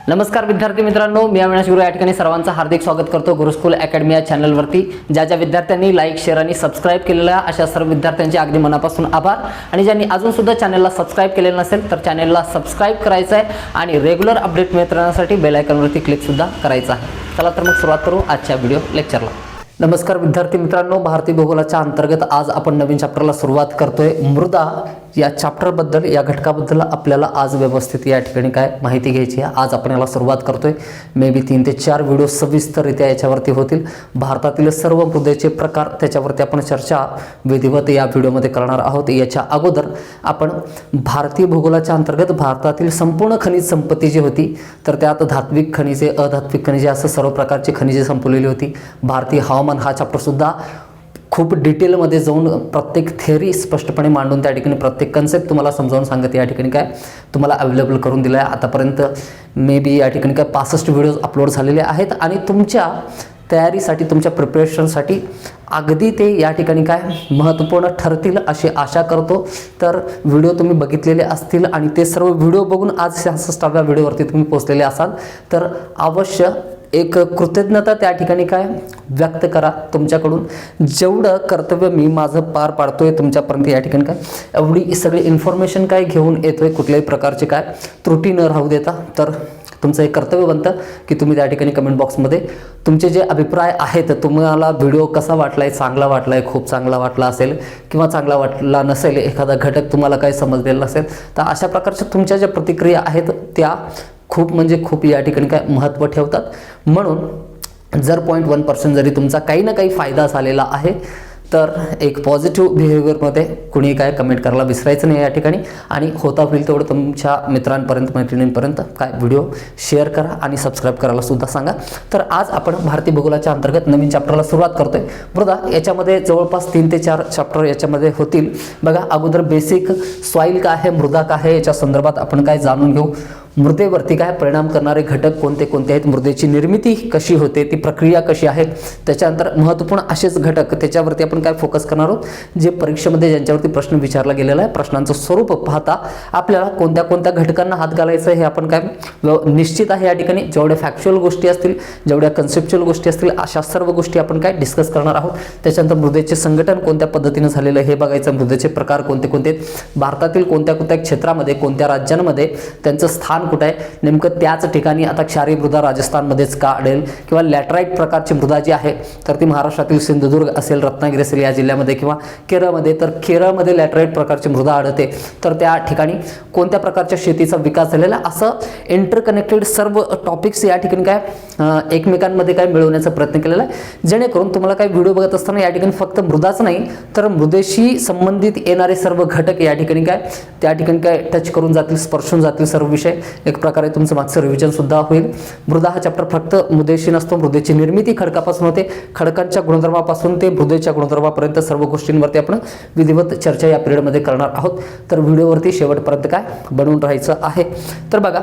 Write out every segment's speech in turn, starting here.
नमस्कार विद्यार्थी मित्रांनो, मी अविनाश गुरु या ठिकाणी सर्वांचं हार्दिक स्वागत करतो गुरुकुल अकॅडमी या चॅनलवरती। ज्या विद्यार्थ्यांनी लाईक, शेअर आणि सबस्क्राइब केलेला अशा सर्व विद्यार्थ्यांचे अगदी मनापासून आभार। आणि ज्यांनी अजून सुद्धा चॅनलला सबस्क्राइब केलेलं नसेल तर चॅनलला सबस्क्राइब करायचं आहे आणि रेग्युलर अपडेट मिळवण्यासाठी बेल आयकॉनवरती क्लिक सुद्धा करायचं आहे। चला तर मग सुरुवात करू आजच्या व्हिडिओ लेक्चरला। नमस्कार विद्यार्थी मित्रांनो, भारतीय भूगोलाच्या अंतर्गत आज आपण नवीन चॅप्टरला सुरुवात करतोय। मृदा या चॅप्टर बद्दल, या घटकाबद्दल आपल्याला आज व्यवस्थित या ठिकाणी काय माहिती घ्यायची आहे। आज आपण याला सुरुवात करतोय। मे बी 3 ते 4 व्हिडिओ सविस्तररित्या याच्यावरती होतील। भारतातील सर्व मृदेचे प्रकार त्याच्यावरती आपण चर्चा विधिवत या व्हिडिओमध्ये करणार आहोत। याच्या अगोदर आपण भारतीय भूगोलाच्या अंतर्गत भारतातील संपूर्ण खनिज संपत्ती जी होती तर त्यात धात्विक खनिजे, अधात्विक खनिजे असं सर्व प्रकारची खनिजे संपवलेली होती। भारतीय हवामान हा चॅप्टर सुद्धा खूप डिटेलमध्ये जाऊन प्रत्येक थेअरी स्पष्टपणे मांडून त्या ठिकाणी प्रत्येक कन्सेप्ट तुम्हाला समजावून सांगत या ठिकाणी काय तुम्हाला अवेलेबल करून दिला आहे। आतापर्यंत मे बी या ठिकाणी काय 65 व्हिडिओज अपलोड झालेले आहेत आणि तुमच्या तयारीसाठी, तुमच्या प्रिपरेशनसाठी अगदी ते या ठिकाणी काय महत्त्वपूर्ण ठरतील अशी आशा करतो। तर व्हिडिओ तुम्ही बघितलेले असतील आणि ते सर्व व्हिडिओ बघून आज 66व्या व्हिडिओवरती तुम्ही पोहोचलेले असाल तर अवश्य एक कृतज्ञता त्या ठिकाणी काय व्यक्त करा। तुमच्याकडून जेवढं कर्तव्य मी माझं पार पाडतोय तुमच्यापर्यंत या ठिकाणी काय एवढी सगळी इन्फॉर्मेशन काय घेऊन येतोय, कुठल्याही प्रकारचे काय त्रुटी न राहू देता, तर तुमचं एक कर्तव्य बनतं की तुम्ही त्या ठिकाणी कमेंट बॉक्समध्ये तुमचे जे अभिप्राय आहेत, तुम्हाला व्हिडिओ कसा वाटलाय, चांगला वाटलाय, खूप चांगला वाटला असेल किंवा चांगला वाटला नसेल, एखादा घटक तुम्हाला काय समजलेला नसेल तर अशा प्रकारच्या तुमच्या ज्या प्रतिक्रिया आहेत त्या खूप म्हणजे खूप या ठिकाणी काय महत्त्व ठेवतात। म्हणून जर 0.1% जरी तुमचा काही ना काही फायदा झालेला आहे तर एक पॉझिटिव्ह बिहेवियरमध्ये कुणी काय कमेंट करायला विसरायचं नाही या ठिकाणी। आणि होता होईल तेवढं तुमच्या मित्रांपर्यंत, मैत्रिणींपर्यंत काय व्हिडिओ शेअर करा आणि सबस्क्राईब करायला सुद्धा सांगा। तर आज आपण भारतीय भूगोलाच्या अंतर्गत नवीन चॅप्टरला सुरुवात करतोय। मृदा याच्यामध्ये जवळपास 3 ते 4 चॅप्टर याच्यामध्ये होतील। बघा, अगोदर बेसिक सॉईल काय आहे, मृदा काय आहे याच्या संदर्भात आपण काय जाणून घेऊ। मृदेवरती काय परिणाम करणारे घटक कोणते कोणते आहेत, मृदेची निर्मिती कशी होते, ती प्रक्रिया कशी आहे, त्याच्यानंतर महत्त्वपूर्ण असेच घटक त्याच्यावरती आपण काय फोकस करणार आहोत जे परीक्षेमध्ये ज्यांच्यावरती प्रश्न विचारला गेलेला आहे। प्रश्नांचं स्वरूप पाहता आपल्याला कोणत्या कोणत्या घटकांना हात घालायचं हे आपण काय निश्चित आहे या ठिकाणी। जेवढ्या फॅक्च्युअल गोष्टी असतील, जेवढ्या कन्सेप्च्युअल गोष्टी असतील, अशा सर्व गोष्टी आपण काय डिस्कस करणार आहोत। त्याच्यानंतर मृदेचे संघटन कोणत्या पद्धतीने झालेलं हे बघायचं, मृदेचे प्रकार कोणते कोणते, भारतातील कोणत्या कोणत्या क्षेत्रामध्ये, कोणत्या राज्यांमध्ये त्यांचं स्थान कुठे आहे, नेमकं त्याच ठिकाणी आता क्षारीय मृदा राजस्थानमध्येच का आढळेल, किंवा लॅटराईट प्रकारची मृदा जी आहे तर ती महाराष्ट्रातील सिंधुदुर्ग असेल, रत्नागिरी असेल या जिल्ह्यामध्ये, किंवा केरळमध्ये, तर केरळमध्ये लॅटराईट प्रकारची मृदा आढळते तर त्या ठिकाणी कोणत्या प्रकारच्या शेतीचा विकास झालेला, असं इंटरकनेक्टेड सर्व टॉपिक्स या ठिकाणी काय एकमेकांमध्ये काय मिळवण्याचा प्रयत्न केलेला आहे। जेणेकरून तुम्हाला काय व्हिडिओ बघत असताना या ठिकाणी फक्त मृदाच नाही तर मृदेशी संबंधित येणारे सर्व घटक या ठिकाणी काय त्या ठिकाणी काय टच करून जातील, स्पर्शून जातील सर्व विषय। एक प्रकारे तुमचं मागचं रिव्हिजन सुद्धा होईल। मृदा हा चॅप्टर फक्त मृदेशी नसतो, मृदेची निर्मिती खडकापासून होते, खडकांच्या गुणधर्मापासून ते मृदेच्या गुणधर्मापर्यंत सर्व गोष्टींवरती आपण विधिवत चर्चा या पिरियडमध्ये करणार आहोत। तर व्हिडिओवरती शेवटपर्यंत काय बनवून राहायचं आहे। तर बघा,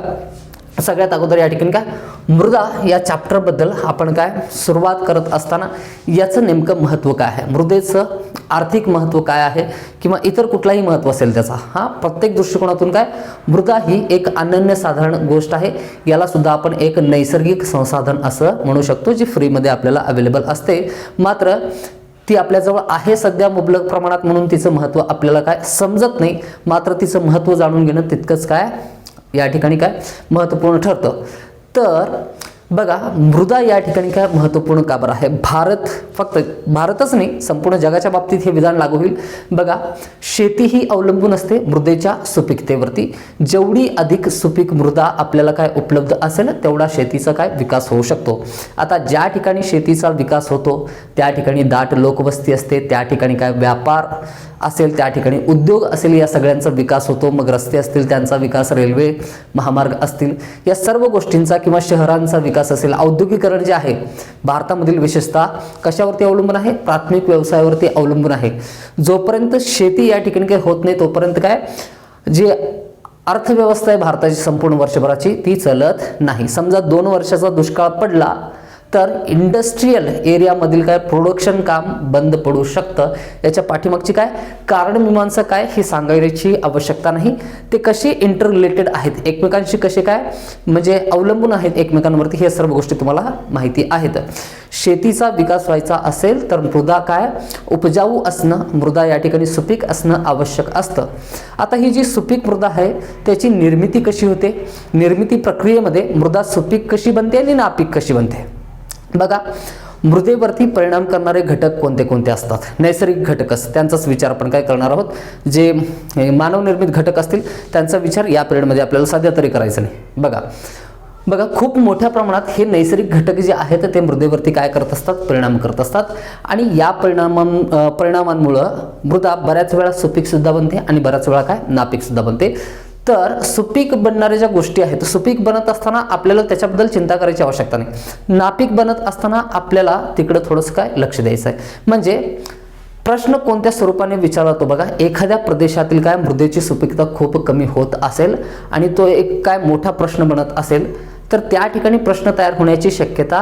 सगळ्यात अगोदर या ठिकाणी काय मृदा या चॅप्टरबद्दल आपण काय सुरुवात करत असताना याचं नेमकं महत्त्व काय आहे, मृदेचं आर्थिक महत्त्व काय आहे किंवा इतर कुठलाही महत्त्व असेल त्याचा, हा प्रत्येक दृष्टिकोनातून काय मृदा ही एक अनन्यसाधारण गोष्ट आहे। याला सुद्धा आपण एक नैसर्गिक संसाधन असं म्हणू शकतो जी फ्रीमध्ये आपल्याला अवेलेबल असते। मात्र ती आपल्याजवळ आहे सध्या मुबलक प्रमाणात म्हणून तिचं महत्त्व आपल्याला काय समजत नाही। मात्र तिचं महत्त्व जाणून घेणं तितकंच काय या ठिकाणी काय महत्त्वपूर्ण ठरतं। तर बघा, मृदा या ठिकाणी काय महत्त्वपूर्ण का बरं आहे। भारत, फक्त भारतच नाही संपूर्ण जगाच्या बाबतीत हे विधान लागू होईल। बघा, शेती ही अवलंबून असते मृदेच्या सुपीकतेवरती। जेवढी अधिक सुपीक मृदा आपल्याला काय उपलब्ध असेल तेवढा शेतीचा काय विकास होऊ शकतो। आता ज्या ठिकाणी शेतीचा विकास होतो त्या ठिकाणी दाट लोकवस्ती असते, त्या ठिकाणी काय व्यापार असेल, त्या ठिकाणी उद्योग असेल, या सगळ्यांचा विकास होतो। मग रस्ते असतील त्यांचा विकास, रेल्वे महामार्ग असतील, या सर्व गोष्टींचा किंवा शहरांचा विकास असेल, औद्योगिकरण जे आहे भारतामधील विशेषतः कशावरती अवलंबून आहे, प्राथमिक व्यवसायावरती अवलंबून आहे। जोपर्यंत शेती या ठिकाणी काही होत नाही तोपर्यंत काय जे अर्थव्यवस्था आहे भारताची संपूर्ण वर्षभराची ती चालत नाही। समजा 2 वर्षाचा दुष्काळ पडला तर इंडस्ट्रीयल एरियामधील काय प्रोडक्शन काम बंद पडू शकतं. याच्या पाठीमागची काय कारण मीमांसा काय हे सांगायची आवश्यकता नाही. ते कसे इंटर रिलेटेड आहेत एकमेकांशी, कसे काय म्हणजे अवलंबून आहेत एकमेकांवरती, हे सर्व गोष्टी तुम्हाला माहिती आहेत. शेतीचा विकास व्हायचा असेल तर मृदा काय उपजाऊ असणं, मृदा या ठिकाणी सुपीक असणं आवश्यक असतं. आता ही जी सुपीक मृदा आहे त्याची निर्मिती कशी होते, निर्मिती प्रक्रियेमध्ये मृदा सुपीक कशी बनते आणि नापीक कशी बनते. बघा, मृदेवरती परिणाम करणारे घटक कोणते कोणते असतात. नैसर्गिक घटक असतात त्यांचाच विचार आपण काय करणार आहोत. जे मानवनिर्मित घटक असतील त्यांचा विचार या पिरियडमध्ये आपल्याला सध्या तरी करायचा नाही. बघा खूप मोठ्या प्रमाणात हे नैसर्गिक घटक जे आहेत ते मृदेवरती काय करत असतात, परिणाम करत असतात. आणि या परिणामांमुळं मृदा बऱ्याच वेळा सुपीक सुद्धा बनते आणि बऱ्याच वेळा काय नापीक सुद्धा बनते. तर सुपीक बनणाऱ्या ज्या गोष्टी आहेत, सुपीक बनत असताना आपल्याला त्याच्याबद्दल चिंता करायची आवश्यकता नाही. नापीक बनत असताना आपल्याला तिकडं थोडंसं काय लक्ष द्यायचं आहे. म्हणजे प्रश्न कोणत्या स्वरूपाने विचारला जातो. बघा, एखाद्या प्रदेशातील काय मृदेची सुपीकता खूप कमी होत असेल आणि तो एक काय मोठा प्रश्न बनत असेल तर त्या ठिकाणी प्रश्न तयार होण्याची शक्यता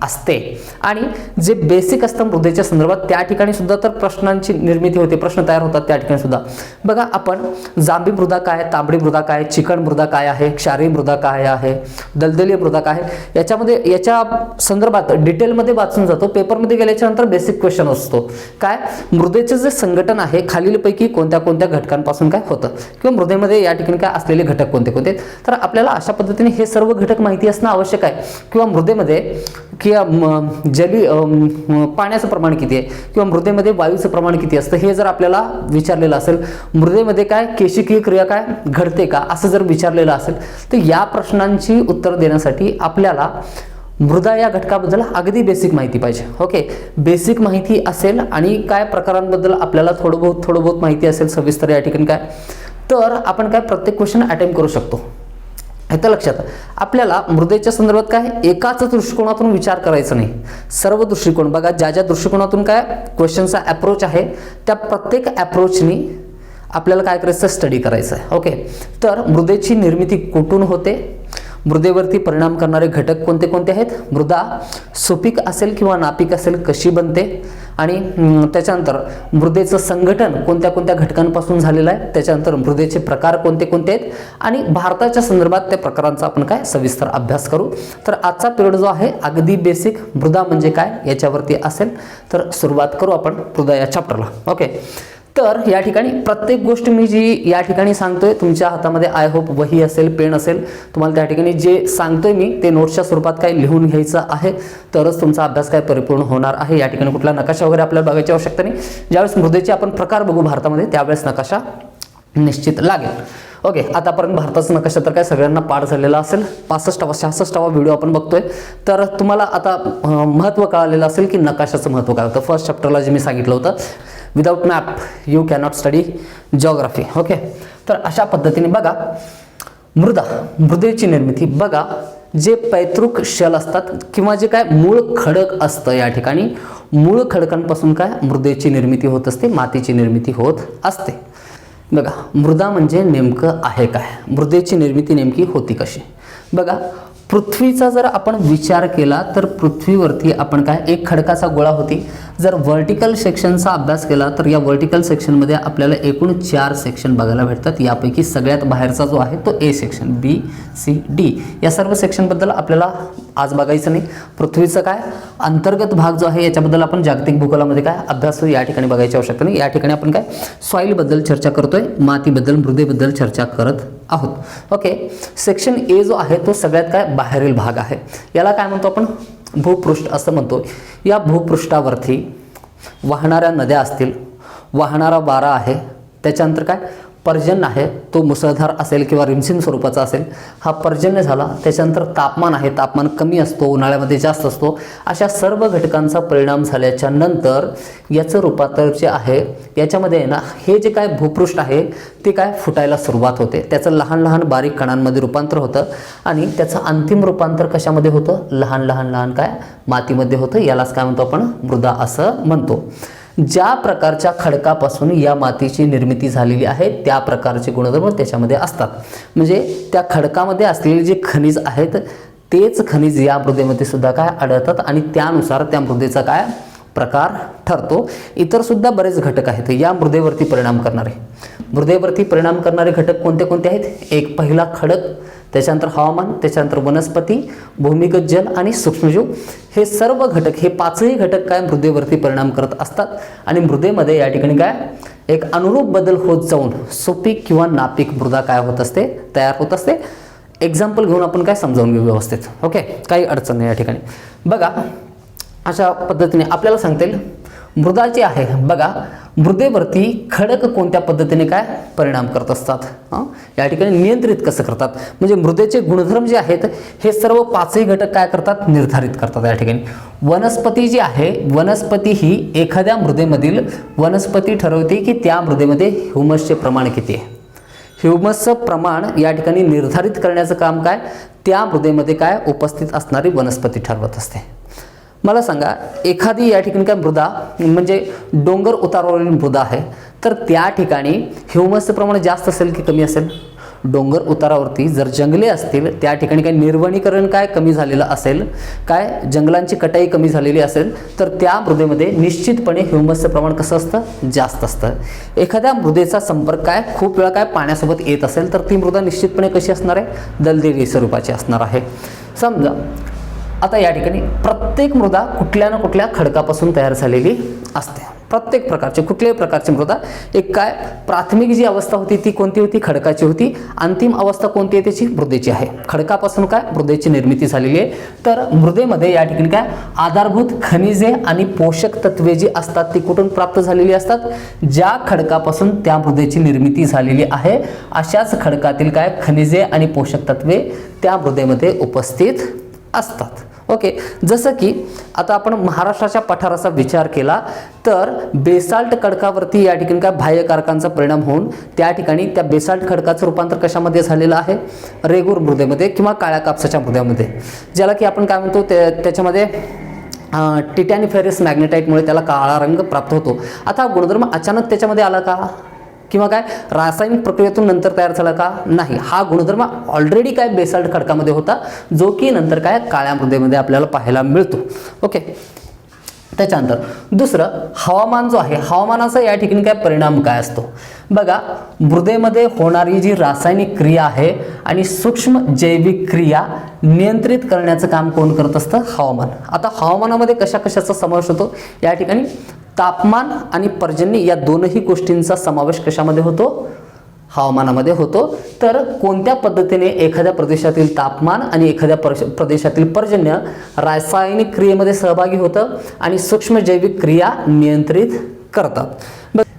असते. आणि जे बेसिक असतं मृदेच्या संदर्भात त्या ठिकाणी सुद्धा तर प्रश्नांची निर्मिती होते, प्रश्न तयार होतात त्या ठिकाणी सुद्धा. बघा, आपण जांभी मृदा काय, तांबडी मृदा काय, चिकण मृदा काय आहे, क्षारीय मृदा काय आहे, दलदलीय मृदा काय आहे, याच्यामध्ये याच्या संदर्भात डिटेलमध्ये वाचून जातो. पेपरमध्ये गेल्याच्या नंतर बेसिक क्वेश्चन असतो काय मृदेचे जे संघटन आहे खालीलपैकी कोणत्या कोणत्या घटकांपासून काय होतं किंवा मृदेमध्ये या ठिकाणी काय असलेले घटक कोणते कोणते. तर आपल्याला अशा पद्धतीने हे सर्व घटक माहिती असणं आवश्यक आहे. किंवा मृदेमध्ये पाण्याचं प्रमाण किती आहे किंवा मृदेमध्ये वायूचं प्रमाण किती असतं हे जर आपल्याला विचारलेलं असेल, मृदेमध्ये काय केशिकीय क्रिया काय घडते का असं जर विचारलेलं असेल तर या प्रश्नांची उत्तर देण्यासाठी आपल्याला मृदा या घटकाबद्दल अगदी बेसिक माहिती पाहिजे. ओके, बेसिक माहिती असेल आणि काय प्रकारांबद्दल आपल्याला थोडं बहुत माहिती असेल सविस्तर या ठिकाणी काय, तर आपण काय प्रत्येक क्वेश्चन अटेम्प्ट करू शकतो. आता लक्षात आपल्याला मृदेच्या संदर्भात काय एकाच दृष्टिकोनातून विचार करायचा नाही, सर्व दृष्टिकोन. बघा, ज्या ज्या दृष्टिकोनातून काय क्वेश्चनचा अप्रोच आहे त्या प्रत्येक अप्रोचनी आपल्याला काय करायचं, स्टडी करायचं आहे. ओके, तर मृदेची निर्मिती कुठून होते, मृदेवरती परिणाम करणारे घटक कोणते कोणते आहेत, मृदा सुपीक असेल किंवा नापीक असेल कशी बनते, आणि त्याच्यानंतर मृदेचं संघटन कोणत्या कोणत्या घटकांपासून झालेलं आहे, त्याच्यानंतर मृदेचे प्रकार कोणते कोणते आहेत आणि भारताच्या संदर्भात त्या प्रकारांचा आपण काय सविस्तर अभ्यास करू. तर आजचा पिरियड जो आहे अगदी बेसिक मृदा म्हणजे काय याच्यावरती असेल. तर सुरुवात करू आपण मृदा या चॅप्टरला. ओके, तर या ठिकाणी प्रत्येक गोष्ट मी जी या ठिकाणी सांगतोय तुमच्या हातामध्ये आय होप वही असेल, पेन असेल, तुम्हाला त्या ठिकाणी जे सांगतोय मी ते नोट्सच्या स्वरूपात काय लिहून घ्यायचं आहे, तरच तुमचा अभ्यास काय परिपूर्ण होणार आहे. या ठिकाणी कुठला नकाशा वगैरे आपल्याला बघायची आवश्यकता नाही. ज्यावेळेस मृदेचे आपण प्रकार बघू भारतामध्ये त्यावेळेस नकाशा निश्चित लागेल. ओके, आतापर्यंत भारताचा नकाशा तर काय सगळ्यांना पाठ झालेला असेल. 65वा व्हिडिओ आपण बघतोय, तर तुम्हाला आता महत्त्व कळालेलं असेल की नकाशाचं महत्त्व काय होतं. फर्स्ट चॅप्टरला जे मी सांगितलं होतं, without map you cannot study geography. Okay, तर अशा पद्धतीने बघा मृदेची निर्मिती. बघा, जे पैतृक शल असतात किंवा जे काय मूळ खडक असतं या ठिकाणी मूळ खडकांपासून काय मृदेची निर्मिती होत असते, मातीची निर्मिती होत असते. बघा, मृदा म्हणजे नेमकं आहे काय, मृदेची निर्मिती नेमकी होती कशी. बघा, पृथ्वीचा जर आपण विचार केला तर पृथ्वीवरती आपण काय एक खडकाचा गोळा होती. जर व्हर्टिकल सेक्शनचा अभ्यास केला तर या व्हर्टिकल सेक्शनमध्ये आपल्याला एकूण 4 सेक्शन बघायला भेटतात. यापैकी सगळ्यात बाहेरचा जो आहे तो A section, B C D या सर्व सेक्शनबद्दल आपल्याला आज बघायचं नाही. पृथ्वीचं काय अंतर्गत भाग जो आहे याच्याबद्दल आपण जागतिक भूगोलामध्ये काय अभ्यास या ठिकाणी बघायची आवश्यकता नाही. या ठिकाणी आपण काय सॉईलबद्दल चर्चा करतोय, मातीबद्दल मृदेबद्दल चर्चा करत आहोत. ओके, सेक्शन ए जो आहे तो सगळ्यात काय बाहेरील भाग आहे. याला काय म्हणतो आपण भूपृष्ठ असं म्हणतो. या भूपृष्ठावरती वाहणाऱ्या नद्या असतील, वाहणारा वारा आहे, त्याच्यानंतर काय पर्जन्य आहे, तो मुसळधार असेल किंवा रिमझिम स्वरूपाचा असेल, हा पर्जन्य झाला. त्याच्यानंतर तापमान आहे, तापमान कमी असतो, उन्हाळ्यामध्ये जास्त असतो. अशा सर्व घटकांचा परिणाम झाल्याच्या नंतर याचं रूपांतर जे आहे याच्यामध्ये आहे ना, हे जे काय भूपृष्ठ आहे ते काय फुटायला सुरुवात होते. त्याचं लहान लहान बारीक कणांमध्ये रूपांतर होतं आणि त्याचं अंतिम रूपांतर कशामध्ये होतं, लहान लहान काय मातीमध्ये होतं. यालाच काय म्हणतो आपण मृदा असं म्हणतो. ज्या प्रकारच्या खडकापासून या मातीची निर्मिती झालेली आहे त्या प्रकारचे गुणधर्म त्याच्यामध्ये असतात. म्हणजे त्या खडकामध्ये असलेले जे खनिज आहेत तेच खनिज या मृदेमध्ये सुद्धा काय आढळतात आणि त्यानुसार त्या मृदेचा काय प्रकार ठरतो. इतर सुद्धा बरेच घटक आहेत या मृदेवरती परिणाम करणारे. मृदेवरती परिणाम करणारे घटक कोणते कोणते आहेत? एक पहिला खडक, त्याच्यानंतर हवामान, त्याच्यानंतर वनस्पती, भूमिगत जल आणि सूक्ष्मजीव. हे सर्व घटक, हे पाचही घटक काय मृदेवरती परिणाम करत असतात आणि मृदेमध्ये या ठिकाणी काय एक अनुरूप बदल होत जाऊन सुपीक किंवा नापीक मृदा काय होत असते, तयार होत असते. एक्झाम्पल घेऊन आपण काय समजावून घेऊ व्यवस्थित. ओके, काही अडचण नाही या ठिकाणी. बघा अशा पद्धतीने आपल्याला सांगता येईल मृदा जी आहे, बघा मृदेवरती खडक कोणत्या पद्धतीने काय परिणाम करत असतात, या ठिकाणी नियंत्रित कसं करतात. म्हणजे मृदेचे गुणधर्म जे आहेत हे सर्व पाचही घटक काय करतात, निर्धारित करतात या ठिकाणी. वनस्पती जी आहे, वनस्पती ही एखाद्या मृदेमधील वनस्पती ठरवते की त्या मृदेमध्ये ह्युमसचे प्रमाण किती आहे. ह्युमसचं प्रमाण या ठिकाणी निर्धारित करण्याचं काम काय त्या मृदेमध्ये काय उपस्थित असणारी वनस्पती ठरवत असते. मला सांगा एखादी या ठिकाणी काय मृदा म्हणजे डोंगर उतारावरील मृदा आहे, तर त्या ठिकाणी ह्युमसचं प्रमाण जास्त असेल की कमी असेल? डोंगर उतारावरती जर जंगले असतील त्या ठिकाणी काय निर्वनीकरण काय कमी झालेलं असेल, काय जंगलांची कटाई कमी झालेली असेल, तर त्या मृदेमध्ये निश्चितपणे ह्युमसचं प्रमाण कसं असतं, जास्त असतं. एखाद्या मृदेचा संपर्क काय खूप वेळा काय पाण्यासोबत येत असेल तर ती मृदा निश्चितपणे कशी असणार आहे, दलदली स्वरूपाची असणार आहे. समजा आता या ठिकाणी प्रत्येक मृदा कुठल्या ना कुठल्या खडकापासून तयार झालेली असते. प्रत्येक प्रकारचे कुठल्याही प्रकारची मृदा एक काय प्राथमिक जी अवस्था होती ती कोणती होती, खडकाची होती. अंतिम अवस्था कोणती आहे त्याची, मृदेची आहे. खडकापासून काय मृदेची निर्मिती झालेली आहे. तर मृदेमध्ये या ठिकाणी काय आधारभूत खनिजे आणि पोषक तत्वे जी असतात ती कुठून प्राप्त झालेली असतात, ज्या खडकापासून त्या मृदेची निर्मिती झालेली आहे अशाच खडकातील काय खनिजे आणि पोषक तत्वे त्या मृदेमध्ये उपस्थित असतात. ओके, जसं की आता आपण महाराष्ट्राच्या पठाराचा विचार केला तर बेसाल्ट खडकावरती या ठिकाणी काय बाह्यकारकांचा परिणाम होऊन त्या ठिकाणी त्या बेसाल्ट खडकाचं रूपांतर कशामध्ये झालेलं आहे, रेगूर मृदेमध्ये किंवा काळ्या कापसाच्या मृदेमध्ये, ज्याला की आपण काय म्हणतो त्याच्यामध्ये टिटॅनी फेरस मॅग्नेटाइटमुळे त्याला काळा रंग प्राप्त होतो. आता गुणधर्म अचानक त्याच्यामध्ये आला का किंवा काय रासायनिक प्रक्रियेतून नंतर तयार झाला का, नाही. हा गुणधर्म ऑलरेडी काय बेसाल्ट खडकामध्ये होता जो की नंतर काय काळ्या मृदेमध्ये आपल्याला पाहायला मिळतो. ओके, त्याच्यानंतर दुसरं हवामान जो आहे, हवामानाचा या ठिकाणी काय परिणाम काय असतो. बघा मृदेमध्ये होणारी जी रासायनिक क्रिया आहे आणि सूक्ष्म जैविक क्रिया नियंत्रित करण्याचं काम कोण करत असतं, हवामान. आता हवामानामध्ये कशा कशाचा समावेश होतो, या ठिकाणी तापमान आणि पर्जन्य या दोनही गोष्टींचा समावेश कशामध्ये होतो, हवामानामध्ये होतो. तर कोणत्या पद्धतीने एखाद्या प्रदेशातील तापमान आणि एखाद्या प्रदेशातील पर्जन्य रासायनिक क्रियेमध्ये सहभागी होतं आणि सूक्ष्म जैविक क्रिया नियंत्रित करतात.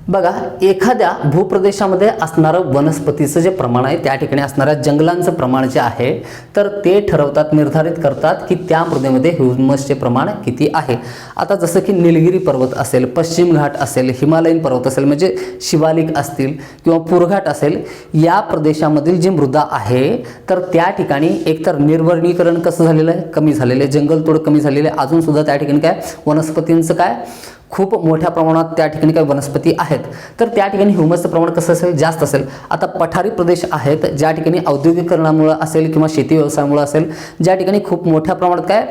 बघा एखाद्या भूप्रदेशामध्ये असणारं वनस्पतीचं जे प्रमाण आहे, त्या ठिकाणी असणाऱ्या जंगलांचं प्रमाण जे आहे तर ते ठरवतात, निर्धारित करतात की त्या मृदेमध्ये ह्युमसचे प्रमाण किती आहे. आता जसं की निलगिरी पर्वत असेल, पश्चिम घाट असेल, हिमालयीन पर्वत असेल म्हणजे शिवालिक असतील किंवा पुरघाट असेल, या प्रदेशामधील जी मृदा आहे तर त्या ठिकाणी एकतर निर्वनीकरण कसं झालेलं आहे, कमी झालेलं आहे, जंगलतोड कमी झालेले आहे. अजून सुद्धा त्या ठिकाणी काय वनस्पतींचं काय खूप मोठ्या प्रमाणात त्या ठिकाणी काही वनस्पती आहेत, तर त्या ठिकाणी ह्युमसचं प्रमाण कसं असेल, जास्त असेल. आता पठारी प्रदेश आहेत ज्या ठिकाणी औद्योगिकरणामुळे असेल किंवा शेती व्यवसायामुळे असेल, ज्या ठिकाणी खूप मोठ्या प्रमाणात काय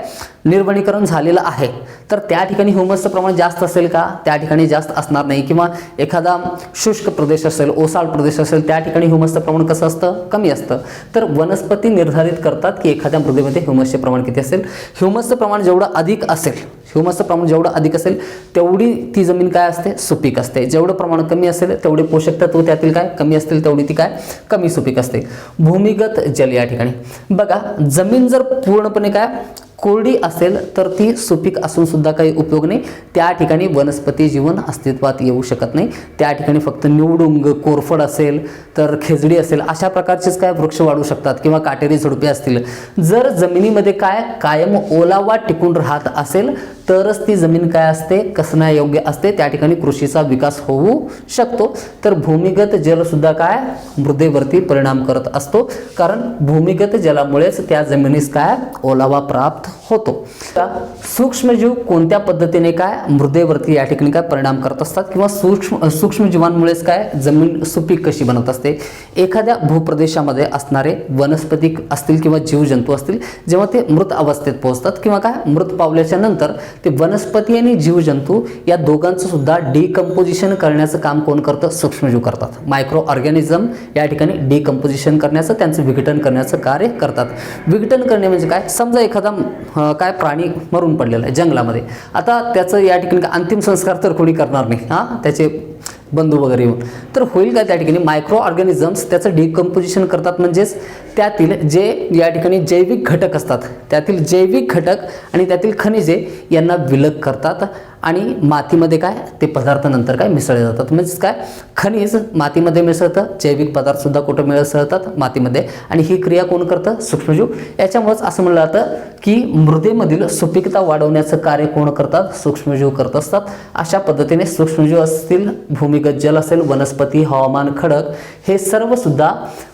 निर्वनीकरण झालेलं आहे, तर त्या ठिकाणी ह्युमसचं प्रमाण जास्त असेल का, त्या ठिकाणी जास्त असणार नाही. किंवा एखादा शुष्क प्रदेश असेल, ओसाड प्रदेश असेल, त्या ठिकाणी ह्युमसचं प्रमाण कसं असतं, कमी असतं. तर वनस्पती निर्धारित करतात की एखाद्या मृदेमध्ये ह्युमसचे प्रमाण किती असेल. ह्युमसचं प्रमाण जेवढं अधिक असेल, ह्युमसचं प्रमाण जेवढं अधिक असेल तेवढी ती जमीन काय असते, सुपीक असते. जेवढं प्रमाण कमी असेल तेवढे पोषक तत्व त्यातील काय कमी असतील तेवढी ती काय कमी सुपीक असते. भूमिगत जल या ठिकाणी बघा जमीन जर पूर्णपणे काय कोरडी असेल तर ती सुपीक असून सुद्धा काही उपयोग नाही, त्या ठिकाणी वनस्पती जीवन अस्तित्वात येऊ शकत नाही. त्या ठिकाणी फक्त निवडुंग, कोरफड असेल तर खेजडी असेल अशा प्रकारचेच काय वृक्ष वाढू शकतात किंवा काटेरी झुडपे असतील. जर जमिनीमध्ये काय कायम ओलावा टिकून राहत असेल तरच ती जमीन काय असते, कसण्यायोग्य असते, त्या ठिकाणी कृषीचा विकास होऊ शकतो. तर भूमिगत जल सुद्धा काय मृदेवरती परिणाम करत असतो, कारण भूमिगत जलामुळेच त्या जमिनीस काय ओलावा प्राप्त होतो. सूक्ष्मजीव कोणत्या पद्धतीने काय मृदेवरती या ठिकाणी काय परिणाम करत असतात किंवा सूक्ष्मजीवांमुळेच काय जमीन सुपीक कशी बनत असते. एखाद्या भूप्रदेशामध्ये असणारे वनस्पती असतील किंवा जीवजंतू असतील, जेव्हा ते मृत अवस्थेत पोहोचतात किंवा काय मृत पावल्याच्या नंतर ते वनस्पती आणि जीवजंतू या दोघांचं सुद्धा डिकम्पोजिशन करण्याचं काम कोण करतं? सूक्ष्मजीव करतात. मायक्रो ऑर्गॅनिझम या ठिकाणी डिकम्पोजिशन करण्याचं, त्यांचं विघटन करण्याचं कार्य करतात. विघटन करणे म्हणजे काय? समजा एखादा काय प्राणी मरून पडलेला आहे जंगलामध्ये, आता त्याचं या ठिकाणी अंतिम संस्कार तर कोणी करणार नाही, त्याचे बंधू वगैरे येऊन, तर होईल का त्या ठिकाणी मायक्रो ऑर्गॅनिझम्स त्याचं डिकम्पोजिशन करतात. म्हणजेच त्यातील जे या ठिकाणी जैविक घटक असतात, त्यातील जैविक घटक आणि त्यातील खनिजे यांना विलग करतात आणि मातीमध्ये काय ते पदार्थ नंतर काय मिसळले जातात. म्हणजेच काय खनिज मातीमध्ये मिसळतं, जैविक पदार्थ सुद्धा कुठं मिसळतात? मातीमध्ये. आणि ही क्रिया कोण करतं? सूक्ष्मजीव. याच्यामुळेच असं म्हणलं जातं की मृदेमधील सुपीकता वाढवण्याचं कार्य कोण करतात? सूक्ष्मजीव करत असतात. अशा पद्धतीने सूक्ष्मजीव असतील, भूमिगत जल असेल, वनस्पती, हवामान, खडक, हे सर्व सुद्धा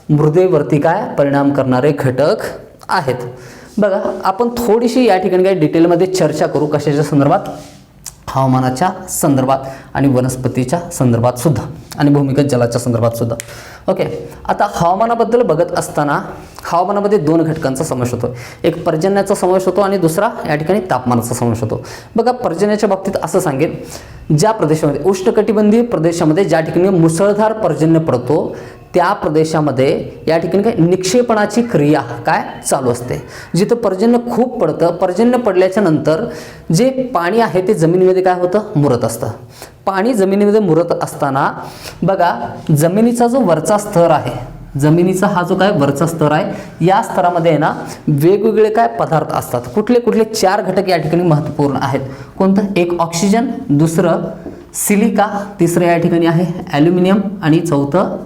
मृदेवरती काय परिणाम करणारे घटक आहेत. बघा, आपण थोडीशी या ठिकाणी काय डिटेलमध्ये चर्चा करू. कशाच्या संदर्भात? हवामानाच्या संदर्भात आणि वनस्पतीच्या संदर्भात सुद्धा आणि भूमिगत जलाच्या संदर्भात सुद्धा. ओके, आता हवामानाबद्दल बघत असताना हवामानामध्ये दोन घटकांचा समावेश होतो. एक पर्जन्याचा समावेश होतो आणि दुसरा या ठिकाणी तापमानाचा समावेश होतो. बघा, पर्जन्याच्या बाबतीत असं सांगेल, ज्या प्रदेशामध्ये उष्णकटिबंधीय प्रदेशामध्ये ज्या ठिकाणी मुसळधार पर्जन्य पडतो त्या प्रदेशामध्ये या ठिकाणी काय निक्षेपणाची क्रिया काय चालू असते. जिथं पर्जन्य खूप पडतं, पर्जन्य पडल्याच्या नंतर जे पाणी आहे ते जमिनीमध्ये काय होतं? मुरत असतं. पाणी जमिनीमध्ये मुरत असताना बघा, जमिनीचा जो वरचा स्तर आहे, जमिनीचा हा जो काय वरचा स्तर आहे, या स्तरामध्ये ना वेगवेगळे काय पदार्थ असतात. कुठले कुठले? 4 घटक या ठिकाणी महत्त्वपूर्ण आहेत. कोणतं? एक ऑक्सिजन, दुसरं सिलिका, तिसरं या ठिकाणी आहे ॲल्युमिनियम आणि चौथं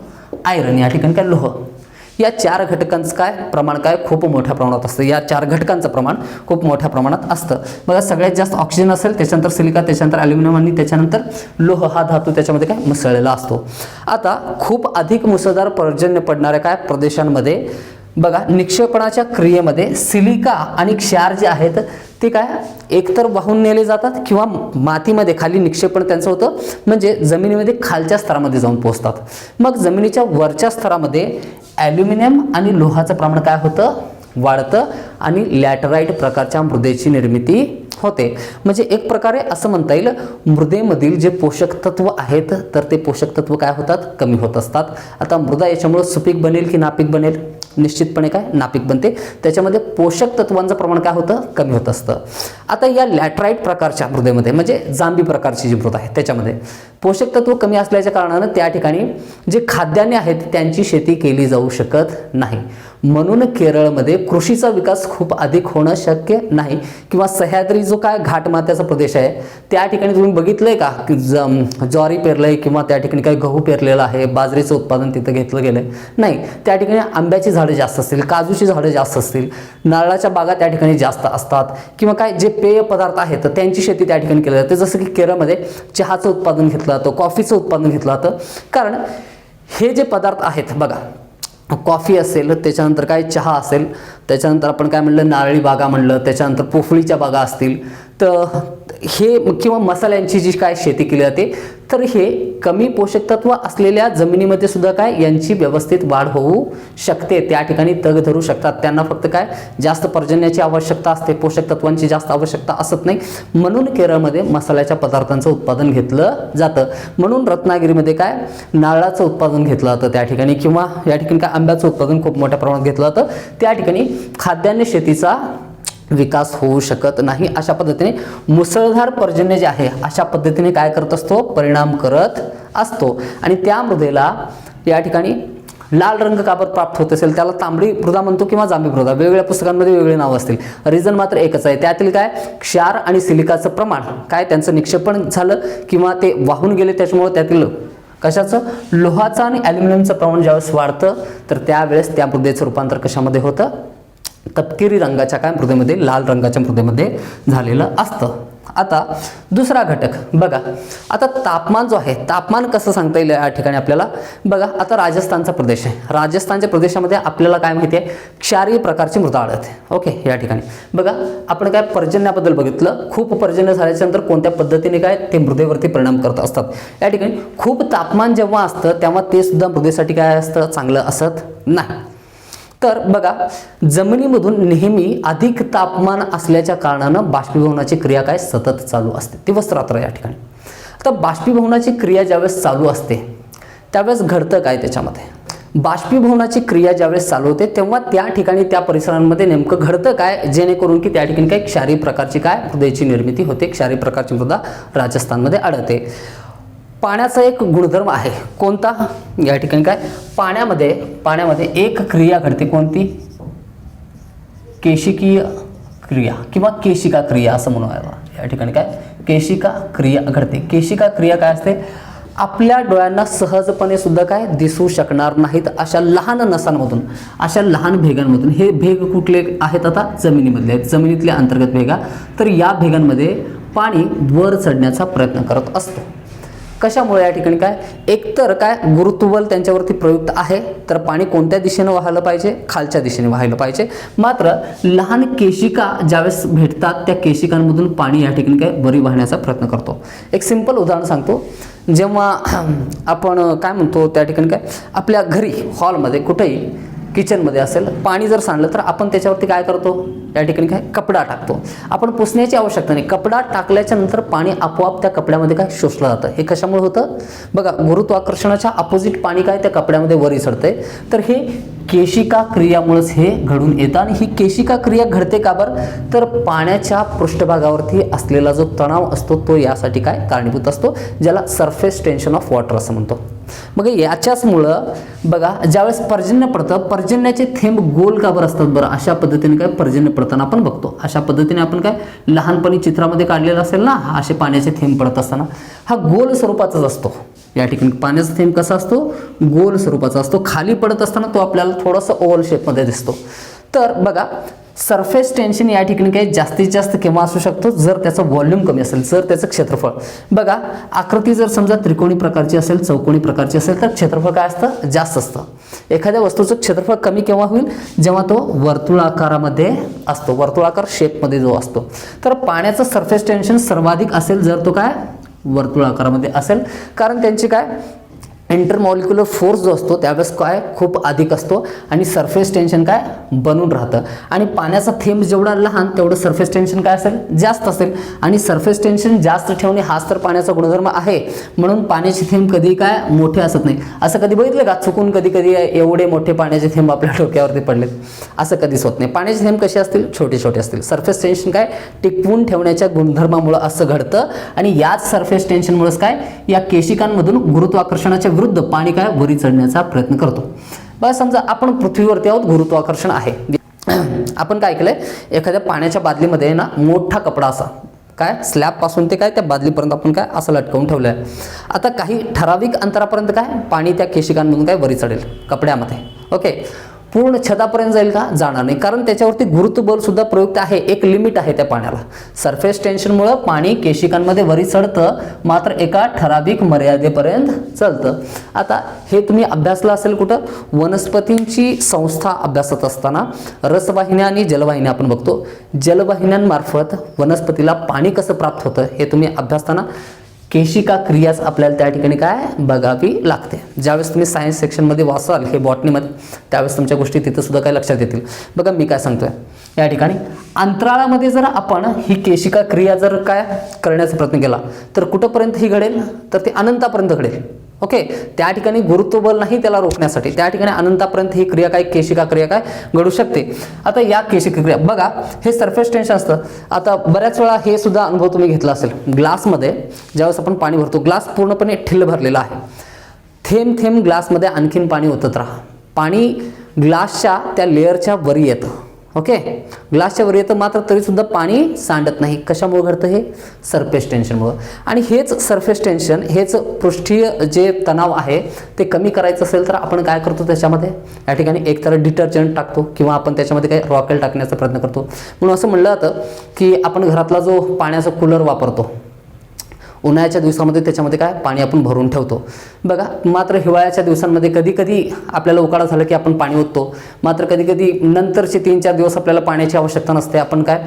आयरन, या ठिकाणी काय लोह. या 4 घटकांचं काय प्रमाण काय खूप मोठ्या प्रमाणात असतं. या 4 घटकांचं प्रमाण खूप मोठ्या प्रमाणात असतं. बघा, सगळ्यात जास्त ऑक्सिजन असेल, त्याच्यानंतर सिलिका, त्याच्यानंतर ॲल्युमिनियम आणि त्याच्यानंतर लोह हा धातू त्याच्यामध्ये काय मिसळलेला असतो. आता खूप अधिक मुसळधार पर्जन्य पडणाऱ्या काय प्रदेशांमध्ये बघा, निक्षेपणाच्या क्रियेमध्ये सिलिका आणि क्षार जे आहेत ते काय एकतर वाहून नेले जातात किंवा मातीमध्ये खाली निक्षेपण त्यांचं होतं, म्हणजे जमिनीमध्ये खालच्या स्तरामध्ये जाऊन पोहोचतात. मग जमिनीच्या वरच्या स्तरामध्ये ॲल्युमिनियम आणि लोहाचं प्रमाण काय होतं? वाढतं आणि लॅटराईट प्रकारच्या मृदेची निर्मिती होते. म्हणजे एक प्रकारे असं म्हणता येईल, मृदेमधील जे पोषक तत्व आहेत तर ते पोषक तत्व काय होतात? कमी होत असतात. आता मृदा याच्यामुळे सुपीक बनेल की नापीक बनेल? निश्चितपणे काय नापीक बनते. त्याच्यामध्ये पोषक तत्वांचं प्रमाण काय होतं? कमी होत असतं. आता या लॅटराईट प्रकारच्या मृदेमध्ये म्हणजे जांभी प्रकारची जी मृदा आहे त्याच्यामध्ये पोषक तत्व कमी असल्याच्या कारणानं त्या ठिकाणी जे खाद्यान्ने आहेत त्यांची शेती केली जाऊ शकत नाही. म्हणून केरळमध्ये कृषीचा विकास खूप अधिक होणं शक्य नाही. किंवा सह्याद्री जो काय घाटमाथ्याचा प्रदेश आहे त्या ठिकाणी तुम्ही बघितलंय का की ज्वारी पेरलंय किंवा त्या ठिकाणी काही गहू पेरलेला आहे, बाजरीचं उत्पादन तिथं घेतलं गेलंय? नाही. त्या ठिकाणी आंब्याची झाडं जास्त असतील, काजूची झाडं जास्त असतील, नारळाच्या बागा त्या ठिकाणी जास्त असतात किंवा काय जे पेय पदार्थ आहेत त्यांची शेती त्या ठिकाणी केली जाते. जसं की केरळमध्ये चहाचं उत्पादन घेतलं जातं, कॉफीचं उत्पादन घेतलं जातं. कारण हे जे पदार्थ आहेत बघा, कॉफी असेल, त्याच्यानंतर काय चहा असेल, त्याच्यानंतर आपण काय म्हणलं नारळी बागा म्हणलं, त्याच्यानंतर पोफळीच्या बागा असतील, तर हे किंवा मसाल्यांची जी काय शेती केली जाते तर हे कमी पोषक तत्व असलेल्या जमिनीमध्ये सुद्धा काय यांची व्यवस्थित वाढ होऊ शकते. त्या ठिकाणी तग धरू शकतात. त्यांना फक्त काय जास्त पर्जन्याची आवश्यकता असते, पोषक तत्वांची जास्त आवश्यकता असत नाही. म्हणून केरळमध्ये मसाल्याच्या पदार्थांचं उत्पादन घेतलं जातं. म्हणून रत्नागिरीमध्ये काय नारळाचं उत्पादन घेतलं जातं त्या ठिकाणी, किंवा या ठिकाणी काय आंब्याचं उत्पादन खूप मोठ्या प्रमाणात घेतलं जातं. त्या ठिकाणी खाद्यान्न शेतीचा विकास होऊ शकत नाही. अशा पद्धतीने मुसळधार पर्जन्य जे आहे अशा पद्धतीने काय करत असतो? परिणाम करत असतो. आणि त्या मृदेला या ठिकाणी लाल रंग का बरं प्राप्त होत असेल? त्याला तांबडी मृदा म्हणतो किंवा जांभी मृदा. वेगवेगळ्या पुस्तकांमध्ये वेगळे नाव असतील, रिझन मात्र एकच आहे. त्यातील काय क्षार आणि सिलिकाचं प्रमाण काय त्यांचं निक्षेपण झालं किंवा ते वाहून गेले, त्याच्यामुळे त्यातील कशाचं लोहाचं आणि ॲल्युमिनियमचं प्रमाण ज्यावेळेस वाढतं तर त्यावेळेस त्या मृदेचं रूपांतर कशामध्ये होतं? तपकिरी रंगाच्या काय मृदेमध्ये, लाल रंगाच्या मृदेमध्ये झालेलं असतं. आता दुसरा घटक बघा, आता तापमान जो आहे, तापमान कसं सांगता येईल या ठिकाणी आपल्याला बघा. आता राजस्थानचा प्रदेश आहे, राजस्थानच्या प्रदेशामध्ये आपल्याला काय माहिती आहे, क्षारीय प्रकारची मृदा आढळते. ओके, या ठिकाणी बघा आपण काय पर्जन्याबद्दल बघितलं, खूप पर्जन्य झाल्याच्या नंतर कोणत्या पद्धतीने काय ते मृदेवरती परिणाम करत असतात. या ठिकाणी खूप तापमान जेव्हा असतं तेव्हा ते सुद्धा मृदेसाठी काय असतं, चांगलं असत नाही. तर बघा, जमिनीमधून नेहमी अधिक तापमान असल्याच्या कारणानं बाष्पीभवनाची क्रिया काय सतत चालू असते, दिवस रात्र या ठिकाणी. आता बाष्पीभवनाची क्रिया ज्यावेळेस चालू असते त्यावेळेस घडतं काय, त्याच्यामध्ये बाष्पीभवनाची क्रिया ज्यावेळेस चालू होते तेव्हा त्या ठिकाणी त्या परिसरांमध्ये नेमकं घडतं काय, जेणेकरून की त्या ठिकाणी काय क्षारीय प्रकारची काय मृदेची निर्मिती होते. क्षारीय प्रकारची मृदा राजस्थानमध्ये आढळते. पाण्याचा एक गुणधर्म आहे कोणता, या ठिकाणी काय पाण्यामध्ये एक क्रिया घडते, कोणती, केशिकीय क्रिया किंवा केशिका क्रिया असं म्हणूया. या ठिकाणी काय केशिका क्रिया घडते. केशिका क्रिया काय असते, आपल्या डोळ्यांना सहजपणे सुद्धा काय दिसू शकणार नाहीत अशा लहान नसांमधून, अशा लहान भेगांमधून, हे भेग कुठले आहेत, आता जमिनीमधले आहेत, जमिनीतले अंतर्गत भेगा. तर या भेगांमध्ये पाणी वर चढण्याचा प्रयत्न करत असतो. कशामुळे, या ठिकाणी काय एकतर काय गुरुत्वबल त्यांच्यावरती प्रयुक्त आहे, तर पाणी कोणत्या दिशेनं वाहायला पाहिजे, खालच्या दिशेने वाहायला पाहिजे. मात्र लहान केशिका ज्यावेळेस भेटतात त्या केशिकांमधून पाणी या ठिकाणी काय वरी वाहण्याचा प्रयत्न करतो. एक सिंपल उदाहरण सांगतो. जेव्हा आपण काय म्हणतो त्या ठिकाणी काय आपल्या घरी हॉलमध्ये कुठेही किचनमध्ये असेल पाणी जर सांडलं तर आपण त्याच्यावरती काय करतो, या ठिकाणी काय कपडा टाकतो. आपण पुसण्याची आवश्यकता नाही, कपडा टाकल्याच्या नंतर पाणी आपोआप त्या कपड्यामध्ये काय शोषलं जातं. हे कशामुळे होतं बघा, गुरुत्वाकर्षणाच्या अपोजिट पाणी काय त्या कपड्यामध्ये वरी चढतंय. तर हे केशिका क्रियामुळेच हे घडून येतं. आणि ही केशिका क्रिया घडते का बरं, तर पाण्याच्या पृष्ठभागावरती असलेला जो तणाव असतो तो यासाठी काय कारणीभूत असतो, ज्याला सरफेस टेन्शन ऑफ वॉटर असं म्हणतो. मग याच्याचमुळं बघा ज्यावेळेस पर्जन्य पडतं, पर्जन्याचे थेंब गोल का बरं असतात बरं, अशा पद्धतीने काय पर्जन्य पडताना आपण बघतो. अशा पद्धतीने आपण काय लहानपणी चित्रामध्ये काढलेलं असेल ना, असे पाण्याचे थेंब पडत असताना हा गोल स्वरूपाचाच असतो. या ठिकाणी पाण्याचा थेंब कसा असतो, गोल स्वरूपाचा असतो. खाली पडत असताना तो आपल्याला थोडासा ओव्हल शेपमध्ये दिसतो. तर बघा सरफेस टेन्शन या ठिकाणी काही जास्तीत जास्त केव्हा असू शकतो, जर त्याचं व्हॉल्यूम कमी असेल, जर त्याचं क्षेत्रफळ बघा आकृती जर समजा त्रिकोणी प्रकारची असेल, चौकोनी प्रकारची असेल तर क्षेत्रफळ काय असतं, जास्त असतं. एखाद्या वस्तूचं क्षेत्रफळ कमी केव्हा होईल, जेव्हा तो वर्तुळाकारामध्ये असतो, वर्तुळाकार शेपमध्ये जो असतो. तर पाण्याचं सरफेस टेन्शन सर्वाधिक असेल जर तो काय वर्तुळाकारामध्ये असेल, कारण त्यांची काय इंटरमॉलिक्युलर फोर्स जो असतो त्यावेळेस काय खूप अधिक असतो आणि सरफेस टेन्शन काय बनून राहतं. आणि पाण्याचा थेंब जेवढा लहान तेवढं सरफेस टेन्शन काय असेल, जास्त असेल. आणि सरफेस टेन्शन जास्त ठेवणे हाच तर पाण्याचा गुणधर्म आहे. म्हणून पाण्याचे थेंब कधी काय मोठे असत नाही. असं कधी बघितलं का चुकून कधी कधी एवढे मोठे पाण्याचे थेंब आपल्या डोक्यावरती पडलेत, असं कधीच होत नाही. पाण्याचे थेंब कसे असतील, छोटे छोटे असतील. सरफेस टेन्शन काय टिकवून ठेवण्याच्या गुणधर्मामुळे असं घडतं. आणि याच सरफेस टेन्शनमुळेच काय या केशिकांमधून गुरुत्वाकर्षणाच्या विरुद्ध पाणी काय वरी चढण्याचा प्रयत्न करतो. बघा समजा आपण पृथ्वीवरती आहोत, गुरुत्वाकर्षण आहे. आपण काय केलंय, एखाद्या पाण्याच्या बादलीमध्ये ना मोठा कपडा असा काय स्लॅब पासून ते काय त्या बादलीपर्यंत आपण काय असं लटकवून ठेवलंय. आता काही ठराविक अंतरापर्यंत काय पाणी त्या केशिकांमधून काय वरी चढेल कपड्यामध्ये. ओके, पूर्ण छतापर्यंत जाईल का, जाणार नाही, कारण त्याच्यावरती गुरुत्वबल सुद्धा प्रयुक्त आहे. एक लिमिट आहे त्या पाण्याला. सरफेस टेन्शनमुळे पाणी केशिकांमध्ये वरी चढतं, मात्र एका ठराविक मर्यादेपर्यंत चलतं. आता हे तुम्ही अभ्यासलं असेल कुठं, वनस्पतींची संस्था अभ्यासत असताना रसवाहिन्या आणि जलवाहिन्या आपण बघतो. जलवाहिन्यांमार्फत वनस्पतीला पाणी कसं प्राप्त होतं हे तुम्ही अभ्यासताना केशिका क्रियाच आपल्याला त्या ठिकाणी काय बघावी लागते. ज्यावेळेस तुम्ही सायन्स सेक्शनमध्ये वाचाल हे बॉटनीमध्ये, त्यावेळेस तुमच्या गोष्टी तिथं सुद्धा काय लक्षात येतील. बघा मी काय सांगतोय, या ठिकाणी अंतराळामध्ये जर आपण ही केशिका क्रिया जर काय करण्याचा प्रयत्न केला तर कुठंपर्यंत ही घडेल, तर ती अनंतापर्यंत घडेल. ओके, त्या ठिकाणी गुरुत्वबल नाही त्याला रोखण्यासाठी, त्या ठिकाणी अनंतापर्यंत ही क्रिया काय केशिका क्रिया काय घडू शकते. आता या केशिका क्रिया बघा, हे सरफेस टेन्शन असतं. आता बऱ्याच वेळा हे सुद्धा अनुभव तुम्ही घेतला असेल, ग्लासमध्ये ज्यावेळेस आपण पाणी भरतो, ग्लास पूर्णपणे ठिल्ल भरलेला आहे, थेंब थेंब ग्लासमध्ये आणखीन पाणी ओतत राहा, पाणी ग्लासच्या त्या लेअरच्या वरी येतं. ओके, ग्लासच्या वर येतं मात्र तरी सुद्धा पाणी सांडत नाही. कशामुळे घडतं हे? सरफेस टेन्शनमुळे. आणि हेच सरफेस टेन्शन, हेच पृष्ठीय जे तणाव आहे ते कमी करायचं असेल तर आपण काय करतो त्याच्यामध्ये, या ठिकाणी एकतर डिटर्जंट टाकतो किंवा आपण त्याच्यामध्ये काही रॉकेल टाकण्याचा प्रयत्न करतो. म्हणून असं म्हणलं जातं की आपण घरातला जो पाण्याचा कूलर वापरतो उन्हाळ्याच्या दिवसामध्ये त्याच्यामध्ये काय पाणी आपण भरून ठेवतो बघा. मात्र हिवाळ्याच्या दिवसांमध्ये कधी कधी आपल्याला उकाडा झाला की आपण पाणी ओततो. मात्र कधी कधी नंतरचे 3-4 दिवस आपल्याला पाण्याची आवश्यकता नसते. आपण काय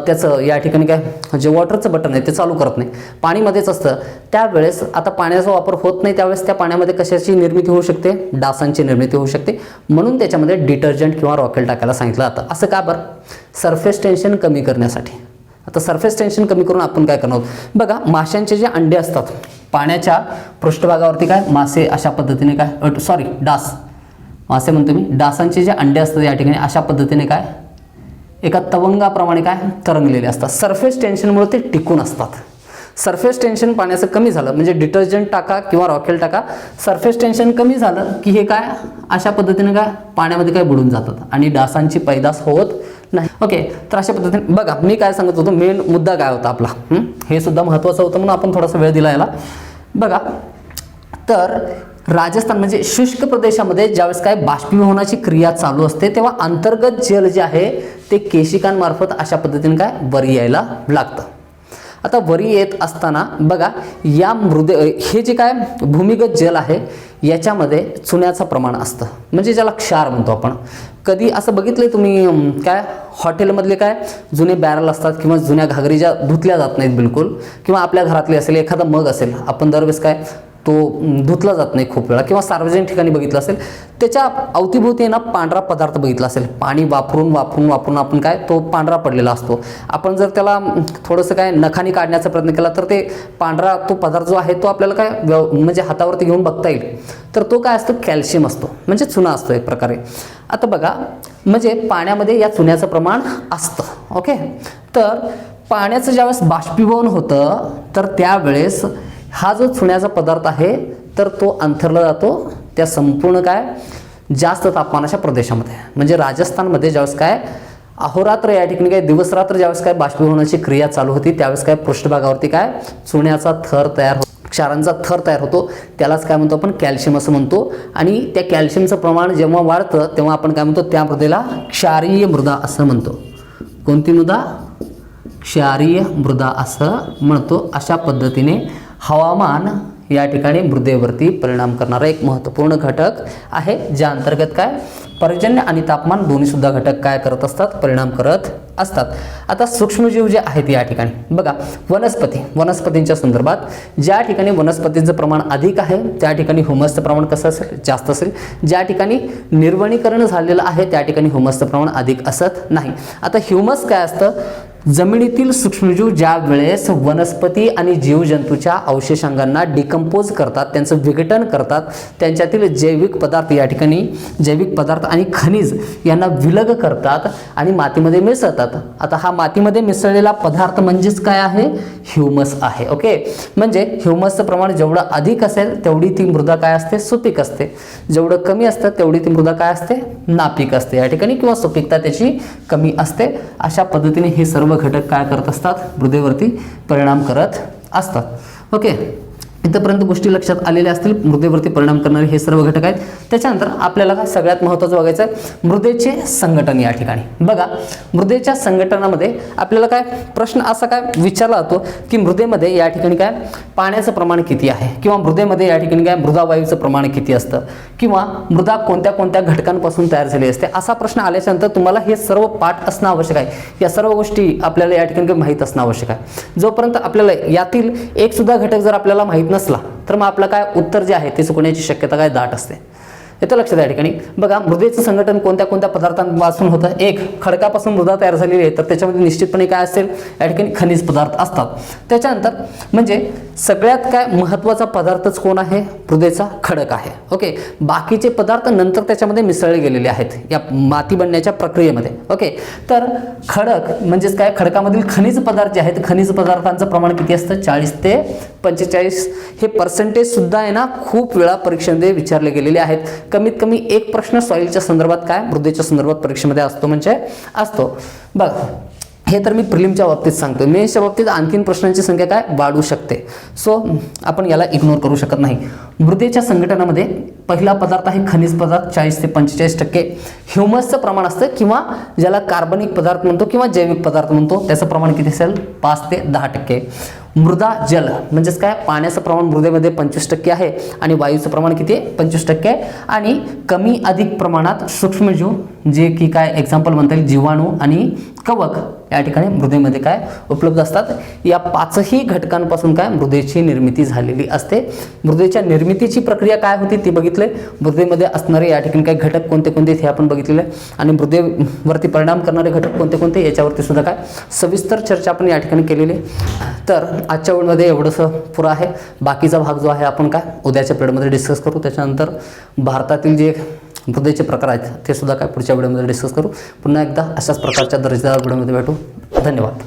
त्याचं या ठिकाणी काय जे वॉटरचं बटन आहे ते चालू करत नाही, पाणीमध्येच असतं. त्यावेळेस आता पाण्याचा वापर होत नाही, त्यावेळेस त्या पाण्यामध्ये कशाची निर्मिती होऊ शकते? डासांची निर्मिती होऊ शकते. म्हणून त्याच्यामध्ये डिटर्जंट किंवा रॉकेल टाकायला सांगितलं जातं. असं का बरं? सरफेस टेन्शन कमी करण्यासाठी. आता सरफेस टेन्शन कमी करून आपण काय करणार आहोत बघा. माशांचे जे अंडे असतात पाण्याच्या पृष्ठभागावरती, काय मासे अशा पद्धतीने काय डास, मासे म्हणतो मी, डासांचे जे अंडे असतात या ठिकाणी अशा पद्धतीने काय एका तवंगाप्रमाणे काय तरंगलेले असतात. सरफेस टेन्शनमुळे ते टिकून असतात. सरफेस टेन्शन पाण्याचं कमी झालं म्हणजे डिटर्जंट टाका किंवा रॉकेल टाका, सरफेस टेन्शन कमी झालं की हे काय अशा पद्धतीने काय पाण्यामध्ये काय बुडून जातात आणि डासांची पैदास होत नाही. ओके, तर अशा पद्धतीने बघा मी काय सांगत होतो, मेन मुद्दा काय होता आपला, हे सुद्धा महत्त्वाचं होतं म्हणून आपण थोडासा वेळ दिला याला बघा. तर राजस्थान म्हणजे शुष्क प्रदेशामध्ये ज्यावेळेस काय बाष्पीभवनाची क्रिया चालू असते तेव्हा अंतर्गत जल जे आहे ते केशिकांमार्फत अशा पद्धतीने काय वरी यायला लागतं. आता वरी येत असताना बघा या हे जे काय भूमिगत जल आहे याच्यामध्ये चुन्याचं प्रमाण असतं, म्हणजे ज्याला क्षार म्हणतो आपण. कधी असं बघितलंय तुम्ही काय हॉटेलमधले काय जुने बॅरल असतात किंवा जुन्या घागरी ज्या धुतल्या जात नाहीत बिलकुल, किंवा आपल्या घरातली असेल एखादा मग असेल आपण दरवेळेस काय तो धुतला जात नाही खूप वेळा, किंवा सार्वजनिक ठिकाणी बघितलं असेल त्याच्या अवतीभोवती ना पांढरा पदार्थ बघितला असेल, पाणी वापरून वापरून वापरून आपण काय तो पांढरा पडलेला असतो. आपण जर त्याला थोडंसं काय नखानी काढण्याचा प्रयत्न केला तर ते पांढरा तो पदार्थ जो आहे तो आपल्याला काय म्हणजे हातावरती घेऊन बघता येईल. तर तो काय असतो? कॅल्शियम असतो, म्हणजे चुना असतो एक प्रकारे. आता बघा म्हणजे पाण्यामध्ये या चुन्याचं प्रमाण असतं. ओके, तर पाण्याचं ज्यावेळेस बाष्पीभवन होतं तर त्यावेळेस हा जो चुन्याचा पदार्थ आहे तर तो अंथरला जातो त्या संपूर्ण काय जास्त तापमानाच्या प्रदेशामध्ये. म्हणजे राजस्थानमध्ये ज्यावेळेस काय अहोरात्र या ठिकाणी काय दिवसरात्र ज्यावेळेस काय बाष्पीभवनाची क्रिया चालू होती त्यावेळेस काय पृष्ठभागावरती काय चुन्याचा थर तयार होतो, क्षारांचा थर तयार होतो. त्यालाच काय म्हणतो आपण? कॅल्शियम असं म्हणतो. आणि त्या कॅल्शियमचं प्रमाण जेव्हा वाढतं तेव्हा आपण काय म्हणतो? त्या मृदेला क्षारीय मृदा असं म्हणतो. कोणती मृदा? क्षारीय मृदा असं म्हणतो. अशा पद्धतीने हवामान या ठिकाणी मृदेवरती परिणाम करणारा एक महत्त्वपूर्ण घटक आहे, ज्या अंतर्गत काय पर्जन्य आणि तापमान दोन्ही सुद्धा घटक काय करत असतात? परिणाम करत असतात. आता सूक्ष्मजीव जे आहेत या ठिकाणी बघा, वनस्पतींच्या संदर्भात ज्या ठिकाणी वनस्पतींचं प्रमाण अधिक आहे त्या ठिकाणी ह्युमसचं प्रमाण कसं असेल? जास्त असेल. ज्या ठिकाणी निर्वनीकरण झालेलं आहे त्या ठिकाणी ह्युमसचं प्रमाण अधिक असत नाही. आता ह्युमस काय असतं? जमिनीतील सूक्ष्मजीव ज्या वेळेस वनस्पती आणि जीवजंतूच्या अवशेषांगांना डिकम्पोज करतात, त्यांचं विघटन करतात, त्यांच्यातील जैविक पदार्थ या ठिकाणी जैविक पदार्थ आणि खनिज यांना विलग करतात आणि मातीमध्ये मिसळतात. आता हा मातीमध्ये मिसळलेला पदार्थ म्हणजेच काय आहे? ह्युमस आहे. ओके, म्हणजे ह्युमसचं प्रमाण जेवढं अधिक असेल तेवढी ती मृदा काय असते? सुपीक असते. जेवढं कमी असतं तेवढी ती मृदा काय असते? नापीक असते या ठिकाणी, किंवा सुपीकता त्याची कमी असते. अशा पद्धतीने हे सर्व घटक काय करत असतात? मृदेवरती परिणाम करत असतात. ओके, इथपर्यंत गोष्टी लक्षात आलेल्या असतील. मृदेवरती परिणाम करणारे हे सर्व घटक आहेत. त्याच्यानंतर आपल्याला काय सगळ्यात महत्त्वाचं बघायचं आहे? मृदेचे संघटन. या ठिकाणी बघा मृदेच्या संघटनामध्ये आपल्याला काय प्रश्न असा काय विचारला जातो की मृदेमध्ये या ठिकाणी काय पाण्याचं प्रमाण किती आहे, किंवा मृदेमध्ये या ठिकाणी काय मृदावायूचं प्रमाण किती असतं, किंवा मृदा कोणत्या कोणत्या घटकांपासून तयार झाली असते. असा प्रश्न आल्याच्यानंतर तुम्हाला हे सर्व पाठ असणं आवश्यक आहे. या सर्व गोष्टी आपल्याला या ठिकाणी माहीत असणं आवश्यक आहे. जोपर्यंत आपल्याला यातील एक सुद्धा घटक जर आपल्याला माहीत नसला तर मग आपलं काय उत्तर जे आहे ते चुकण्याची शक्यता काय दाट असते. येतं लक्षात या ठिकाणी बघा मृदेचं संघटन कोणत्या कोणत्या पदार्थांपासून होतं? एक, खडकापासून मृदा तयार झालेली आहे तर त्याच्यामध्ये निश्चितपणे काय असेल? या ठिकाणी खनिज पदार्थ असतात. त्याच्यानंतर म्हणजे सगळ्यात काय महत्त्वाचा पदार्थच कोण आहे? मृदेचा खडक आहे. ओके, बाकीचे पदार्थ नंतर त्याच्यामध्ये मिसळले गेलेले आहेत या माती बनण्याच्या प्रक्रियेमध्ये. ओके, तर खडक म्हणजेच काय? खडकामधील खनिज पदार्थ जे आहेत खनिज पदार्थांचं प्रमाण किती असतं? 40 ते 45. हे पर्सेंटेज सुद्धा आहे ना खूप वेळा परीक्षेमध्ये विचारले गेलेले आहेत. कमीत कमी एक प्रश्न सॉईलच्या संदर्भात काय मृदेच्या संदर्भात परीक्षेमध्ये असतो म्हणजे असतो. बघ हे तर मी प्रिलिमच्या बाबतीत सांगतो. मेन्सच्या बाबतीत आणखीन प्रश्नांची संख्या काय वाढू शकते. सो आपण याला इग्नोर करू शकत नाही. मृदेच्या संघटनामध्ये पहिला पदार्थ आहे खनिज पदार्थ 40 ते 45%. ह्युमसचं प्रमाण असतं किंवा ज्याला कार्बनिक पदार्थ म्हणतो किंवा जैविक पदार्थ म्हणतो त्याचं प्रमाण किती असेल 5 ते 10%. मृदा जल म्हणजेच काय पाण्याचं प्रमाण मृदेमध्ये 25% आहे आणि वायूचं प्रमाण किती आहे 25% आहे. आणि कमी अधिक प्रमाणात सूक्ष्मजीव जे की काय एक्झाम्पल म्हणता येईल जीवाणू आणि कवक या ठिकाणी मृदेमध्ये काय उपलब्ध असतात. या 5ही घटकांपासून काय मृदेची निर्मिती झालेली असते. मृदेच्या निर्मितीची प्रक्रिया काय होती ती बघितले. मृदेमध्ये असणारे या ठिकाणी काही घटक कोणते कोणते हे आपण बघितलेले आणि मृदेवरती परिणाम करणारे घटक कोणते कोणते याच्यावरती सुद्धा काय सविस्तर चर्चा आपण या ठिकाणी केलेली. तर आजच्या वेळेमध्ये एवढंसं पुरं आहे. बाकीचा भाग जो आहे आपण काय उद्याच्या पिरियडमध्ये डिस्कस करू. त्याच्यानंतर भारतातील जे मृदेचे प्रकार आहेत ते सुद्धा काय पुढच्या व्हिडिओमध्ये डिस्कस करू. पुन्हा एकदा अशाच प्रकारच्या दर्जेदार व्हिडिओमध्ये भेटू. धन्यवाद.